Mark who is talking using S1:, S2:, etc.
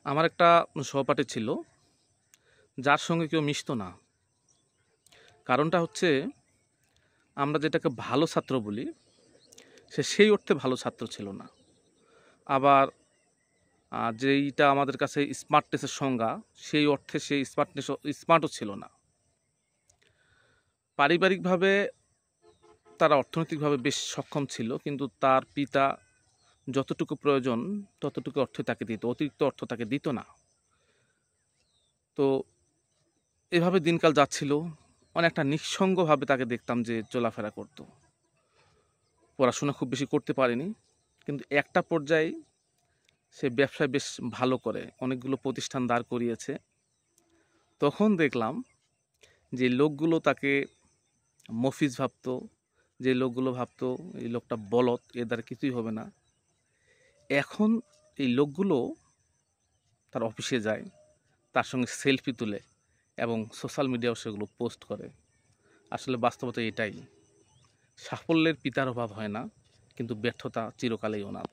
S1: আমার একটা সহপাঠী ছিল, যার সঙ্গে কেউ মিশতো না। কারণটা হচ্ছে, আমরা যেটাকে ভালো ছাত্র বলি, সে সেই অর্থে ভালো ছাত্র ছিল না। আবার যেইটা আমাদের কাছে স্মার্টনেসের সংজ্ঞা, সেই অর্থে সেই স্মার্টও ছিল না। পারিবারিকভাবে তারা অর্থনৈতিকভাবে বেশ সক্ষম ছিল, কিন্তু তার পিতা যতটুকু প্রয়োজন ততটুকু অর্থ তাকে দিত, অতিরিক্ত অর্থ তাকে দিত না। তো এভাবে দিনকাল যাচ্ছিল। অনেকটা নিঃসঙ্গভাবে তাকে দেখতাম যে চলাফেরা করত। পড়াশোনা খুব বেশি করতে পারেনি, কিন্তু একটা পর্যায়ে সে ব্যবসায় বেশ ভালো করে অনেকগুলো প্রতিষ্ঠান দাঁড় করিয়েছে। তখন দেখলাম যে লোকগুলো তাকে মফিজ ভাবতো, যে লোকগুলো ভাবতো এই লোকটা বলদ, এর দ্বারা কিছুই হবে না, এখন এই লোকগুলো তার অফিসে যায়, তার সঙ্গে সেলফি তুলে এবং সোশ্যাল মিডিয়াও সেগুলো পোস্ট করে। আসলে বাস্তবতা এটাই, সাফল্যের পিতার অভাব হয় না, কিন্তু ব্যর্থতা চিরকালেই অনাথ।